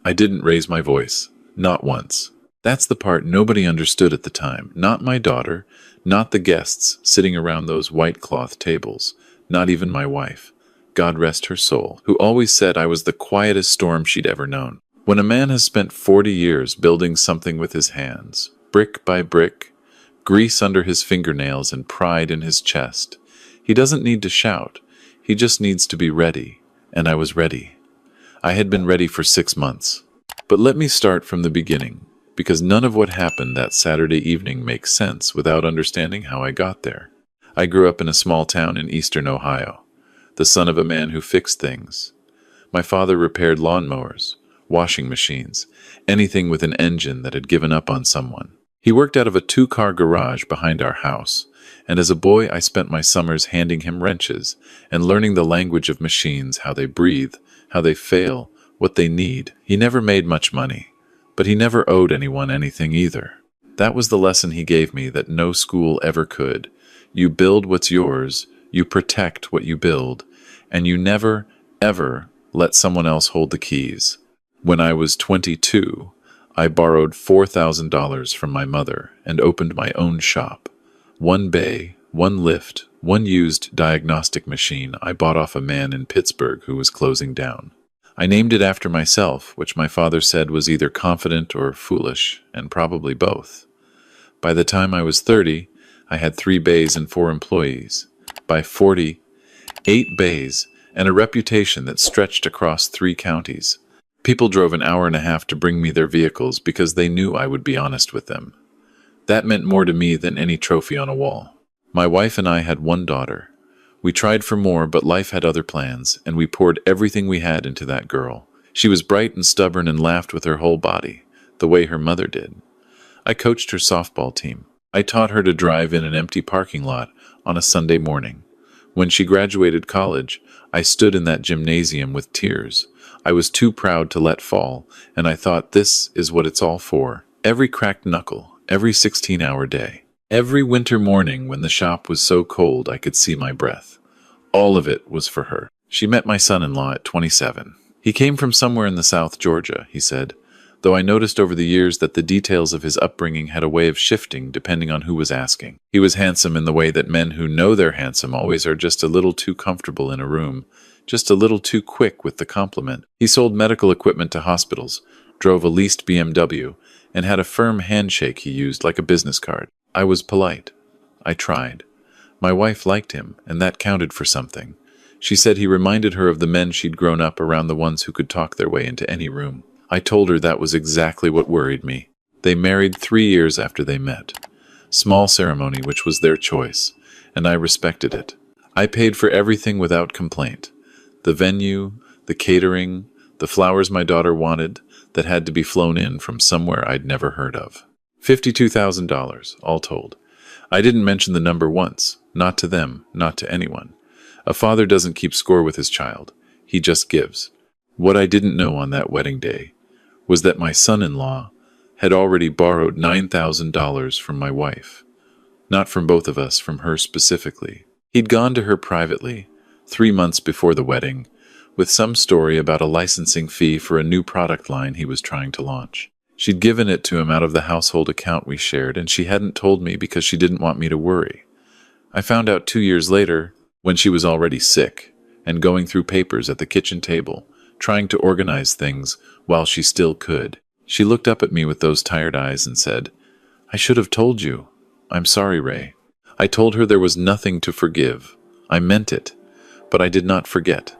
I didn't raise my voice. Not once. That's the part nobody understood at the time. Not my daughter, not the guests sitting around those white cloth tables, not even my wife, God rest her soul, who always said I was the quietest storm she'd ever known. When a man has spent 40 years building something with his hands, brick by brick, grease under his fingernails and pride in his chest, he doesn't need to shout. He just needs to be ready. And I was ready. I had been ready for 6 months. But let me start from the beginning, because none of what happened that Saturday evening makes sense without understanding how I got there. I grew up in a small town in eastern Ohio, the son of a man who fixed things. My father repaired lawnmowers, washing machines, anything with an engine that had given up on someone. He worked out of a 2-car garage behind our house, and as a boy I spent my summers handing him wrenches and learning the language of machines, how they breathe, how they fail, what they need. He never made much money, but he never owed anyone anything either. That was the lesson he gave me that no school ever could. You build what's yours, you protect what you build, and you never, ever let someone else hold the keys. When I was 22, I borrowed $4,000 from my mother and opened my own shop. 1 bay, 1 lift, 1 used diagnostic machine I bought off a man in Pittsburgh who was closing down. I named it after myself, which my father said was either confident or foolish, and probably both. By the time I was 30, I had 3 bays and 4 employees. By 40, 8 bays and a reputation that stretched across 3 counties. People drove an hour and a half to bring me their vehicles because they knew I would be honest with them. That meant more to me than any trophy on a wall. My wife and I had 1 daughter. We tried for more, but life had other plans, and we poured everything we had into that girl. She was bright and stubborn and laughed with her whole body, the way her mother did. I coached her softball team. I taught her to drive in an empty parking lot on a Sunday morning. When she graduated college, I stood in that gymnasium with tears. I was too proud to let fall, and I thought, this is what it's all for. Every cracked knuckle, every 16-hour day. Every winter morning when the shop was so cold I could see my breath. All of it was for her. She met my son-in-law at 27. He came from somewhere in the South Georgia, he said, though I noticed over the years that the details of his upbringing had a way of shifting depending on who was asking. He was handsome in the way that men who know they're handsome always are just a little too comfortable in a room, just a little too quick with the compliment. He sold medical equipment to hospitals, drove a leased BMW, and had a firm handshake he used like a business card. I was polite. I tried. My wife liked him, and that counted for something. She said he reminded her of the men she'd grown up around, the ones who could talk their way into any room. I told her that was exactly what worried me. They married 3 years after they met. Small ceremony, which was their choice, and I respected it. I paid for everything without complaint. The venue, the catering, the flowers my daughter wanted that had to be flown in from somewhere I'd never heard of. $52,000, all told. I didn't mention the number once, not to them, not to anyone. A father doesn't keep score with his child. He just gives. What I didn't know on that wedding day was that my son-in-law had already borrowed $9,000 from my wife. Not from both of us, from her specifically. He'd gone to her privately, 3 months before the wedding, with some story about a licensing fee for a new product line he was trying to launch. She'd given it to him out of the household account we shared, and she hadn't told me because she didn't want me to worry. I found out 2 years later, when she was already sick, and going through papers at the kitchen table, trying to organize things while she still could. She looked up at me with those tired eyes and said, "I should have told you. I'm sorry, Ray." I told her there was nothing to forgive. I meant it, but I did not forget.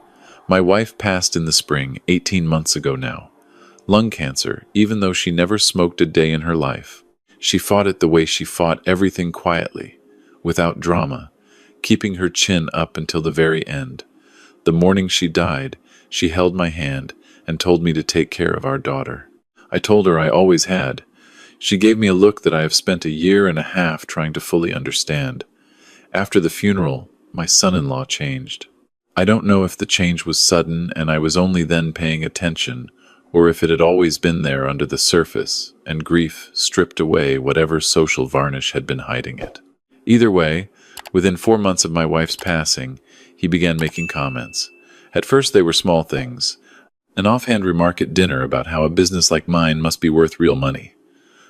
My wife passed in the spring, 18 months ago now. Lung cancer, even though she never smoked a day in her life. She fought it the way she fought everything, quietly, without drama, keeping her chin up until the very end. The morning she died, she held my hand and told me to take care of our daughter. I told her I always had. She gave me a look that I have spent a year and a half trying to fully understand. After the funeral, my son-in-law changed. I don't know if the change was sudden and I was only then paying attention, or if it had always been there under the surface, and grief stripped away whatever social varnish had been hiding it. Either way, within 4 months of my wife's passing, he began making comments. At first they were small things. An offhand remark at dinner about how a business like mine must be worth real money.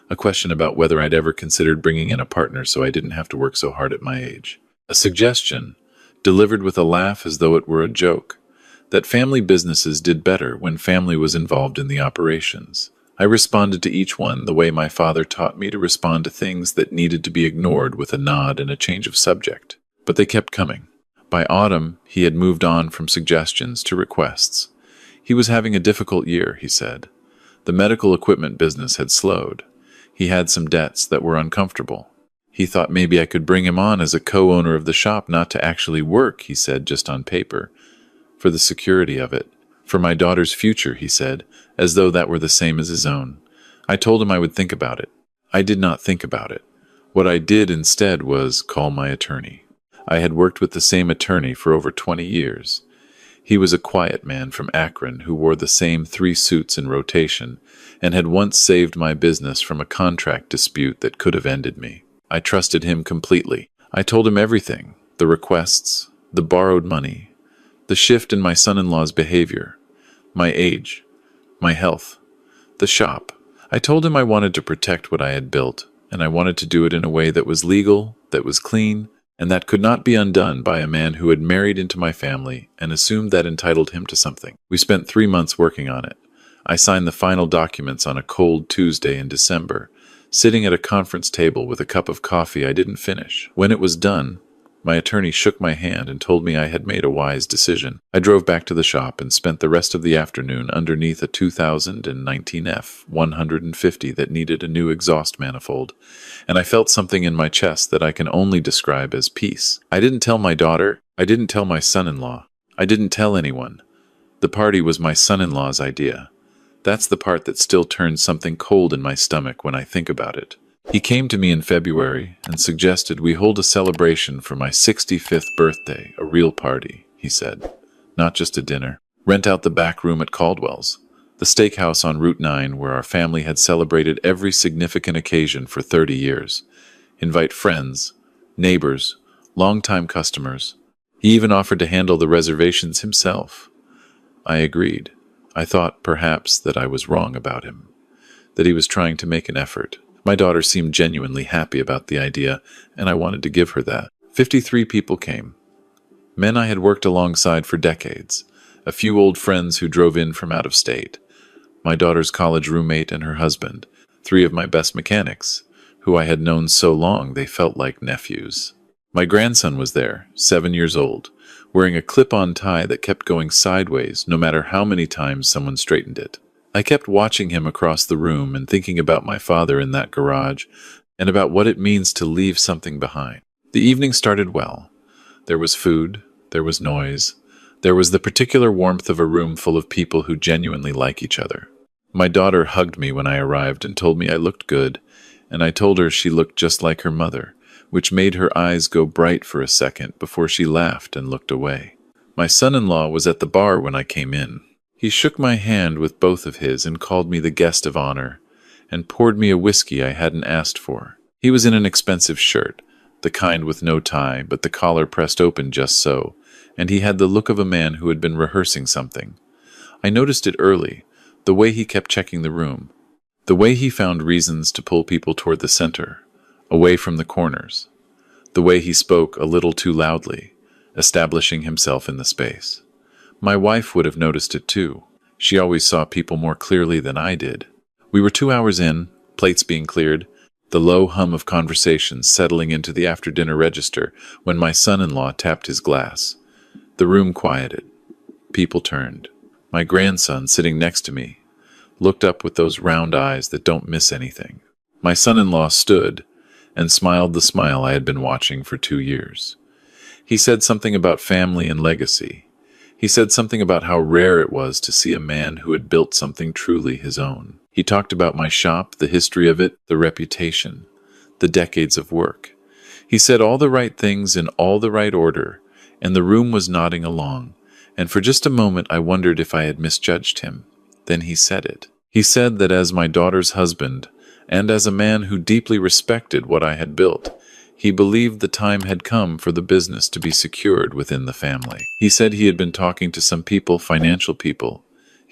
A question about whether I'd ever considered bringing in a partner so I didn't have to work so hard at my age. A suggestion, delivered with a laugh as though it were a joke, that family businesses did better when family was involved in the operations. I responded to each one the way my father taught me to respond to things that needed to be ignored, with a nod and a change of subject. But they kept coming. By autumn, he had moved on from suggestions to requests. He was having a difficult year, he said. The medical equipment business had slowed. He had some debts that were uncomfortable. He thought maybe I could bring him on as a co-owner of the shop, not to actually work, he said, just on paper. For the security of it. For my daughter's future, he said, as though that were the same as his own. I told him I would think about it. I did not think about it. What I did instead was call my attorney. I had worked with the same attorney for over 20 years. He was a quiet man from Akron who wore the same 3 suits in rotation and had once saved my business from a contract dispute that could have ended me. I trusted him completely. I told him everything, the requests, the borrowed money, the shift in my son-in-law's behavior, my age, my health, the shop. I told him I wanted to protect what I had built, and I wanted to do it in a way that was legal, that was clean, and that could not be undone by a man who had married into my family and assumed that entitled him to something. We spent 3 months working on it. I signed the final documents on a cold Tuesday in December, sitting at a conference table with a cup of coffee I didn't finish. When it was done, my attorney shook my hand and told me I had made a wise decision. I drove back to the shop and spent the rest of the afternoon underneath a 2019 F-150 that needed a new exhaust manifold, and I felt something in my chest that I can only describe as peace. I didn't tell my daughter. I didn't tell my son-in-law. I didn't tell anyone. The party was my son-in-law's idea. That's the part that still turns something cold in my stomach when I think about it. He came to me in February and suggested we hold a celebration for my 65th birthday, a real party, he said, not just a dinner. Rent out the back room at Caldwell's, the steakhouse on Route 9 where our family had celebrated every significant occasion for 30 years. Invite friends, neighbors, longtime customers. He even offered to handle the reservations himself. I agreed. I thought, perhaps, that I was wrong about him, that he was trying to make an effort. My daughter seemed genuinely happy about the idea, and I wanted to give her that. 53 people came. Men I had worked alongside for decades, a few old friends who drove in from out of state, my daughter's college roommate and her husband, 3 of my best mechanics, who I had known so long they felt like nephews. My grandson was there, 7 years old, wearing a clip-on tie that kept going sideways no matter how many times someone straightened it. I kept watching him across the room and thinking about my father in that garage and about what it means to leave something behind. The evening started well. There was food, there was noise, there was the particular warmth of a room full of people who genuinely like each other. My daughter hugged me when I arrived and told me I looked good, and I told her she looked just like her mother, which made her eyes go bright for a second before she laughed and looked away. My son-in-law was at the bar when I came in. He shook my hand with both of his and called me the guest of honor, and poured me a whiskey I hadn't asked for. He was in an expensive shirt, the kind with no tie, but the collar pressed open just so, and he had the look of a man who had been rehearsing something. I noticed it early, the way he kept checking the room, the way he found reasons to pull people toward the center, away from the corners, the way he spoke a little too loudly, establishing himself in the space. My wife would have noticed it too. She always saw people more clearly than I did. We were 2 hours in, plates being cleared, the low hum of conversation settling into the after-dinner register when my son-in-law tapped his glass. The room quieted. People turned. My grandson, sitting next to me, looked up with those round eyes that don't miss anything. My son-in-law stood and smiled the smile I had been watching for 2 years. He said something about family and legacy. He said something about how rare it was to see a man who had built something truly his own. He talked about my shop, the history of it, the reputation, the decades of work. He said all the right things in all the right order, and the room was nodding along, and for just a moment I wondered if I had misjudged him. Then he said it. He said that as my daughter's husband, and as a man who deeply respected what I had built, he believed the time had come for the business to be secured within the family. He said he had been talking to some people, financial people.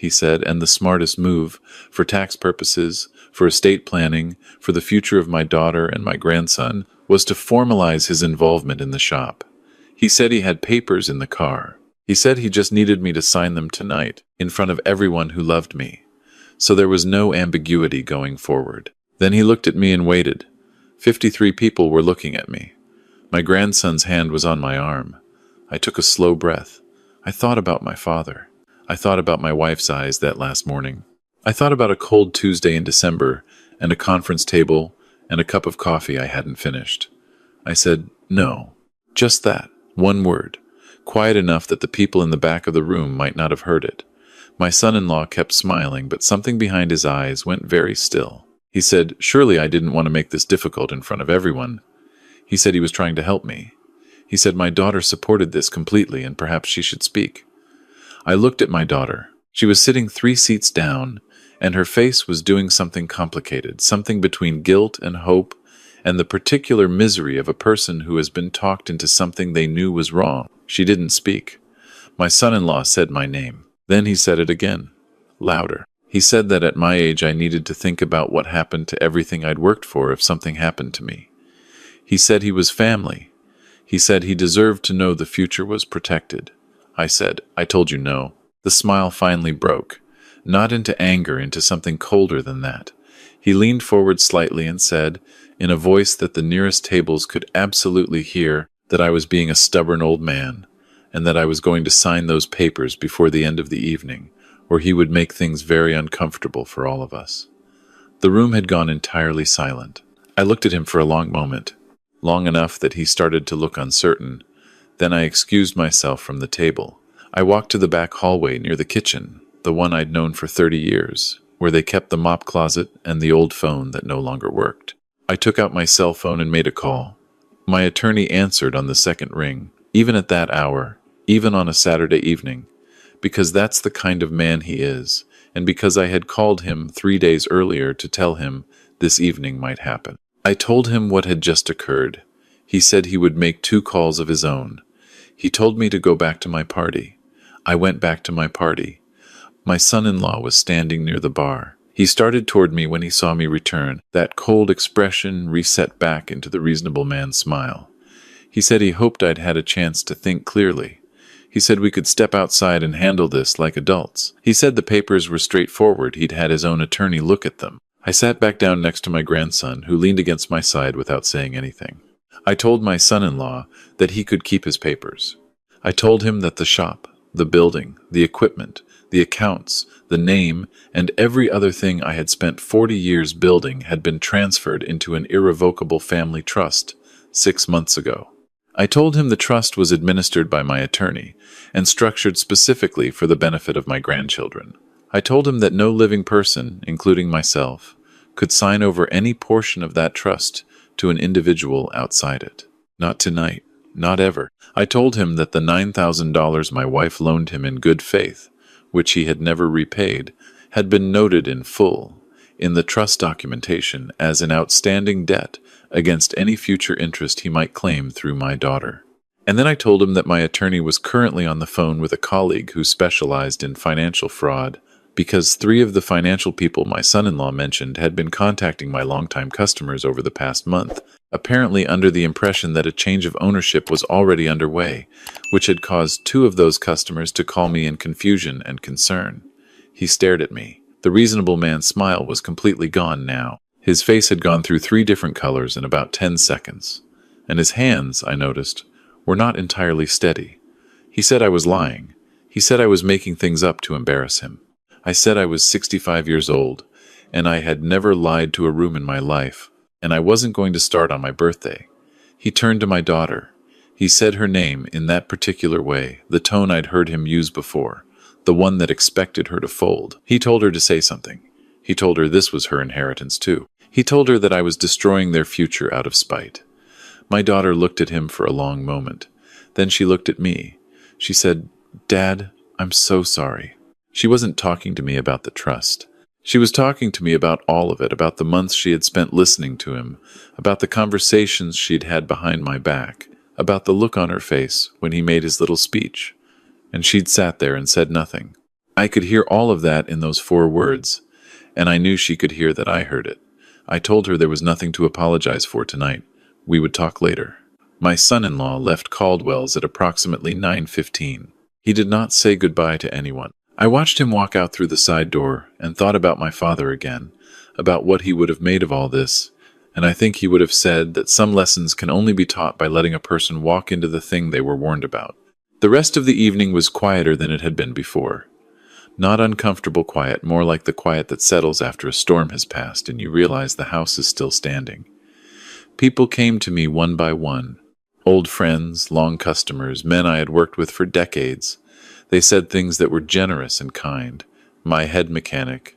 he said, and the smartest move, for tax purposes, for estate planning, for the future of my daughter and my grandson, was to formalize his involvement in the shop. He said he had papers in the car. He said he just needed me to sign them tonight, in front of everyone who loved me. So there was no ambiguity going forward. Then he looked at me and waited. 53 people were looking at me. My grandson's hand was on my arm. I took a slow breath. I thought about my father. I thought about my wife's eyes that last morning. I thought about a cold Tuesday in December and a conference table and a cup of coffee I hadn't finished. I said, no, just that, one word, quiet enough that the people in the back of the room might not have heard it. My son-in-law kept smiling, but something behind his eyes went very still. He said, surely I didn't want to make this difficult in front of everyone. He said he was trying to help me. He said my daughter supported this completely and perhaps she should speak. I looked at my daughter. She was sitting 3 seats down, and her face was doing something complicated, something between guilt and hope, and the particular misery of a person who has been talked into something they knew was wrong. She didn't speak. My son-in-law said my name. Then he said it again, louder. He said that at my age I needed to think about what happened to everything I'd worked for if something happened to me. He said he was family. He said he deserved to know the future was protected. I said, I told you no. The smile finally broke, not into anger, into something colder than that. He leaned forward slightly and said, in a voice that the nearest tables could absolutely hear, that I was being a stubborn old man, and that I was going to sign those papers before the end of the evening, or he would make things very uncomfortable for all of us. The room had gone entirely silent. I looked at him for a long moment, long enough that he started to look uncertain. Then I excused myself from the table. I walked to the back hallway near the kitchen, the one I'd known for 30 years, where they kept the mop closet and the old phone that no longer worked. I took out my cell phone and made a call. My attorney answered on the second ring, even at that hour, even on a Saturday evening, because that's the kind of man he is, and because I had called him 3 days earlier to tell him this evening might happen. I told him what had just occurred. He said he would make 2 calls of his own. He told me to go back to my party. I went back to my party. My son-in-law was standing near the bar. He started toward me when he saw me return. That cold expression reset back into the reasonable man's smile. He said he hoped I'd had a chance to think clearly. He said we could step outside and handle this like adults. He said the papers were straightforward. He'd had his own attorney look at them. I sat back down next to my grandson, who leaned against my side without saying anything. I told my son-in-law that he could keep his papers. I told him that the shop, the building, the equipment, the accounts, the name, and every other thing I had spent 40 years building had been transferred into an irrevocable family trust 6 months ago. I told him the trust was administered by my attorney and structured specifically for the benefit of my grandchildren. I told him that no living person, including myself, could sign over any portion of that trust to an individual outside it. Not tonight, not ever. I told him that the $9,000 my wife loaned him in good faith, which he had never repaid, had been noted in full in the trust documentation as an outstanding debt against any future interest he might claim through my daughter. And then I told him that my attorney was currently on the phone with a colleague who specialized in financial fraud, because 3 of the financial people my son-in-law mentioned had been contacting my longtime customers over the past month, apparently under the impression that a change of ownership was already underway, which had caused 2 of those customers to call me in confusion and concern. He stared at me. The reasonable man's smile was completely gone now. His face had gone through 3 different colors in about 10 seconds, and his hands, I noticed, were not entirely steady. He said I was lying. He said I was making things up to embarrass him. I said I was 65 years old, and I had never lied to a room in my life, and I wasn't going to start on my birthday. He turned to my daughter. He said her name in that particular way, the tone I'd heard him use before, the one that expected her to fold. He told her to say something. He told her this was her inheritance too. He told her that I was destroying their future out of spite. My daughter looked at him for a long moment. Then she looked at me. She said, "Dad, I'm so sorry." She wasn't talking to me about the trust. She was talking to me about all of it, about the months she had spent listening to him, about the conversations she'd had behind my back, about the look on her face when he made his little speech. And she'd sat there and said nothing. I could hear all of that in those 4 words, and I knew she could hear that I heard it. I told her there was nothing to apologize for tonight. We would talk later. My son-in-law left Caldwell's at approximately 9:15. He did not say goodbye to anyone. I watched him walk out through the side door and thought about my father again, about what he would have made of all this, and I think he would have said that some lessons can only be taught by letting a person walk into the thing they were warned about. The rest of the evening was quieter than it had been before. Not uncomfortable quiet, more like the quiet that settles after a storm has passed and you realize the house is still standing. People came to me one by one. Old friends, long customers, men I had worked with for decades. They said things that were generous and kind. My head mechanic,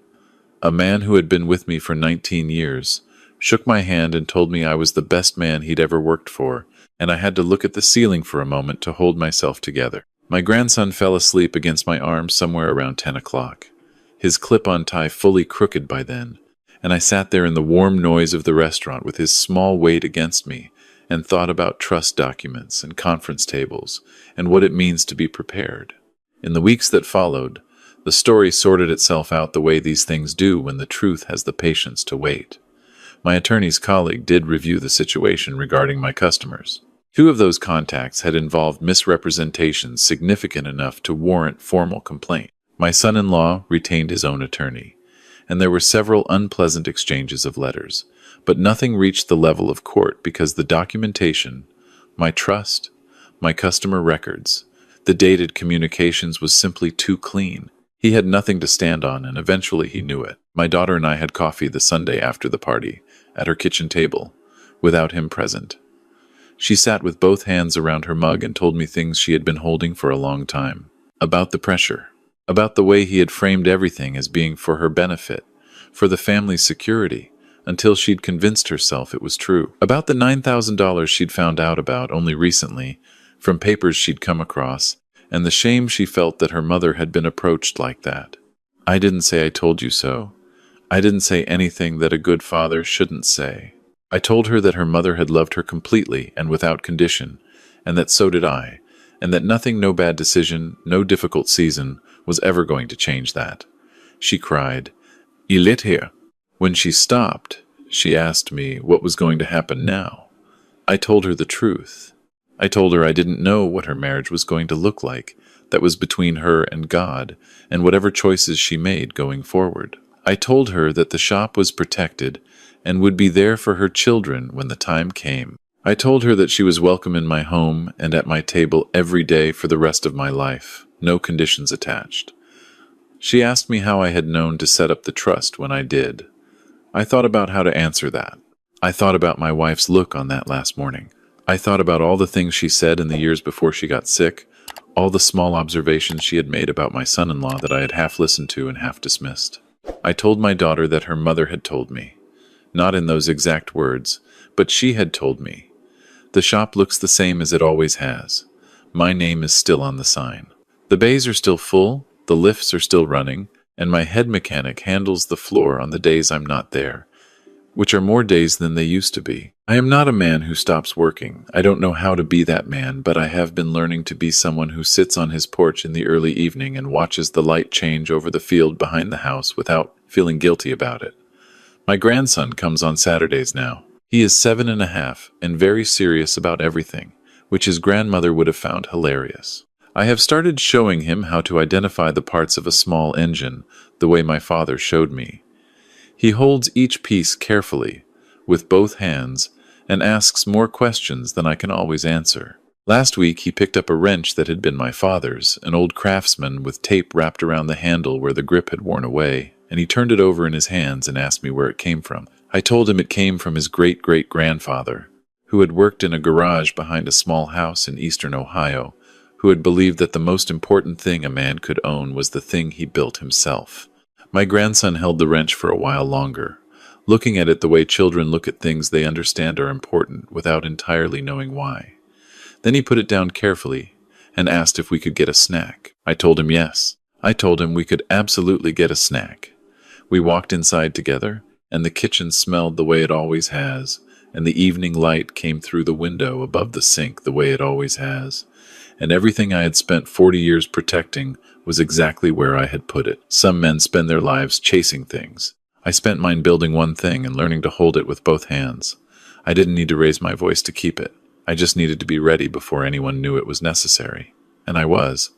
a man who had been with me for 19 years, shook my hand and told me I was the best man he'd ever worked for, and I had to look at the ceiling for a moment to hold myself together. My grandson fell asleep against my arm somewhere around 10 o'clock, his clip-on tie fully crooked by then, and I sat there in the warm noise of the restaurant with his small weight against me and thought about trust documents and conference tables and what it means to be prepared. In the weeks that followed, the story sorted itself out the way these things do when the truth has the patience to wait. My attorney's colleague did review the situation regarding my customers. 2 of those contacts had involved misrepresentations significant enough to warrant formal complaint. My son-in-law retained his own attorney, and there were several unpleasant exchanges of letters, but nothing reached the level of court because the documentation, my trust, my customer records, the dated communications was simply too clean. He had nothing to stand on, and eventually he knew it. My daughter and I had coffee the Sunday after the party, at her kitchen table, without him present. She sat with both hands around her mug and told me things she had been holding for a long time. About the pressure. About the way he had framed everything as being for her benefit, for the family's security, until she'd convinced herself it was true. About the $9,000 she'd found out about only recently, from papers she'd come across, and the shame she felt that her mother had been approached like that. I didn't say I told you so. I didn't say anything that a good father shouldn't say. I told her that her mother had loved her completely and without condition, and that so did I, and that nothing, no bad decision, no difficult season, was ever going to change that. She cried, "Il est here." When she stopped, she asked me what was going to happen now. I told her the truth. I told her I didn't know what her marriage was going to look like, that was between her and God, and whatever choices she made going forward. I told her that the shop was protected and would be there for her children when the time came. I told her that she was welcome in my home and at my table every day for the rest of my life, no conditions attached. She asked me how I had known to set up the trust when I did. I thought about how to answer that. I thought about my wife's look on that last morning. I thought about all the things she said in the years before she got sick, all the small observations she had made about my son-in-law that I had half listened to and half dismissed. I told my daughter that her mother had told me. Not in those exact words, but she had told me. The shop looks the same as it always has. My name is still on the sign. The bays are still full, the lifts are still running, and my head mechanic handles the floor on the days I'm not there, which are more days than they used to be. I am not a man who stops working. I don't know how to be that man, but I have been learning to be someone who sits on his porch in the early evening and watches the light change over the field behind the house without feeling guilty about it. My grandson comes on Saturdays now. He is 7.5 and very serious about everything, which his grandmother would have found hilarious. I have started showing him how to identify the parts of a small engine, the way my father showed me. He holds each piece carefully, with both hands, and asks more questions than I can always answer. Last week he picked up a wrench that had been my father's, an old Craftsman with tape wrapped around the handle where the grip had worn away, and he turned it over in his hands and asked me where it came from. I told him it came from his great-great-grandfather, who had worked in a garage behind a small house in eastern Ohio, who had believed that the most important thing a man could own was the thing he built himself. My grandson held the wrench for a while longer, looking at it the way children look at things they understand are important without entirely knowing why. Then he put it down carefully and asked if we could get a snack. I told him yes. I told him we could absolutely get a snack. We walked inside together, and the kitchen smelled the way it always has, and the evening light came through the window above the sink the way it always has, and everything I had spent 40 years protecting was exactly where I had put it. Some men spend their lives chasing things. I spent mine building one thing and learning to hold it with both hands. I didn't need to raise my voice to keep it. I just needed to be ready before anyone knew it was necessary. And I was.